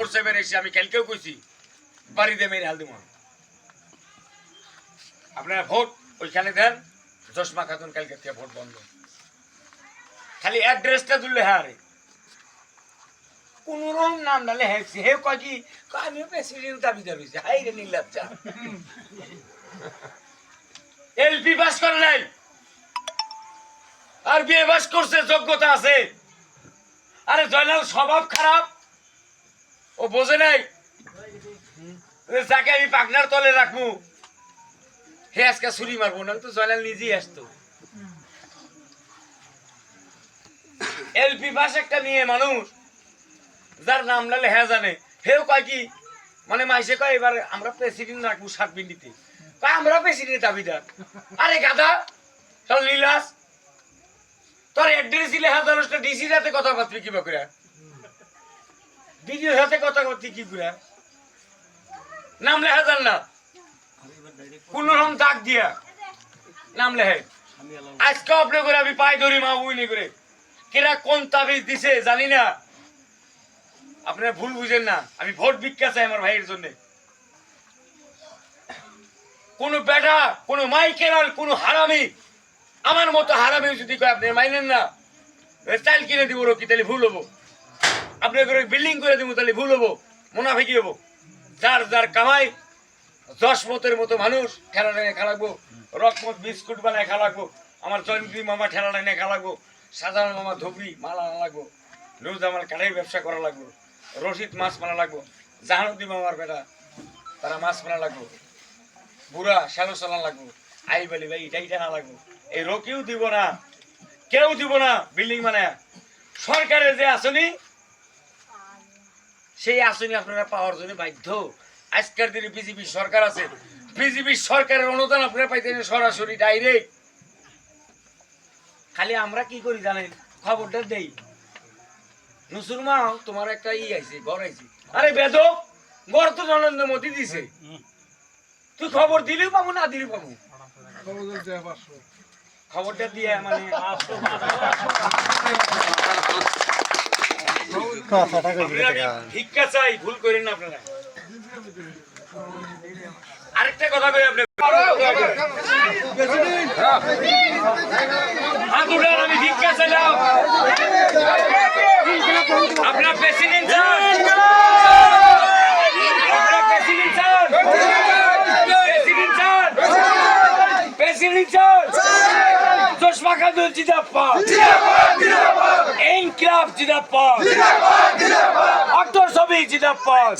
এসে আমি কালকেও কইছি বাড়িতে মেরে হাল দিব আপনারা ভোট ওইখানে দেন চশমা খাতুন কালকে থেকে ভোট বন্ধ খালি অ্যাড্রেসটা তুললে হ্যাঁ রে কোন রকম নাম ডালে হেসি হে কয় কি আমিও প্রেসিডেন্ট দাবিদার হয়েছে হাই রে নীলাপচা এলপি পাস করে নাই আর বিএ পাস করছে যোগ্যতা আছে আরে জয়নাল স্বভাব খারাপ ও বোঝে নাই যাকে আমি পাকনার তলে রাখবো হে আজকে ছুরি মারবো না তো জয়নাল নিজেই আসতো এলপি পাস একটা নিয়ে মানুষ যার নাম লালে হ্যাঁ জানে হেও কয় কি মানে মাইসে কয় এবার আমরা প্রেসিডেন্ট রাখবো 7 মিনিটে কয় আমরা প্রেসিডেন্ট দাবিদার আরে গাধা চল নীলাস তোর অ্যাড্রেস দিলে হাজারটা ডিসি সাথে কথা বলতে কি বকরা ভিডিওর সাথে কথা বলতে কি করে নাম লেখা যান না কোন রকম দাগ দিয়া নাম লেখে আজকে আপনি করে আমি পাই ধরি মা উইনি করে কেরা কোন তাবিজ দিছে জানি না আপনারা ভুল বুঝেন না আমি ভোট ভিক্ষা চাই আমার ভাইয়ের জন্য কোন বেটা কোন মাইকেরাল কোন হারামি আমার মতো হারামি যদি কয় আপনি মাইনেন না চাল কিনে দিব কি তাহলে ভুল হবো আপনি করে বিল্ডিং করে দিব তাহলে ভুল হবো মুনাফিকি হবো যার যার কামাই 10 মতের মতো মানুষ ঠেলা টেনে খাওয়াবো রকমত বিস্কুট বানায় খাওয়াবো আমার জয়ন্তী মামা ঠেলা টেনে খাওয়াবো সাধারণ মামা ধুবড়ি মালা আনা লাগবো রোজ আমার কাঠের ব্যবসা করা লাগবো রশিদ মাছ মানা লাগবো জাহানুদ্দিন মামার বেটা তারা মাছ মানা লাগবো বুড়া শ্যালো চালান লাগবো আই বলি ভাই এটাই টানা লাগবো এই রোকেও দিব না কেউ দিব না বিল্ডিং মানে সরকারের যে আসনি সেই আসনি আপনারা পাওয়ার জন্য বাধ্য আজকের দিনে বিজেপি সরকার আছে বিজেপি সরকারের অনুদান আপনারা পাইতেন সরাসরি ডাইরেক্ট খালি আমরা কি করি জানেন খবরটা দেই নুসুর মা তোমার একটা আইছে ঘর আইছে আরে বেদক ঘর তো নরেন্দ্র মোদী দিছে তুই খবর দিলেও পাবো না দিলেও পাবো খবরটা দিয়ে মানে ভিক্ষা চাই ভুল করেন না আপনারা আরেকটা কথা কই আপনি আমি ভিক্ষা চাইলাম আপনার প্রেসিডেন্ট চশমা খাদুল জিন্দাবাদ ইনকিলাব জিন্দাবাদ আক্তার সবি জিন্দাবাদ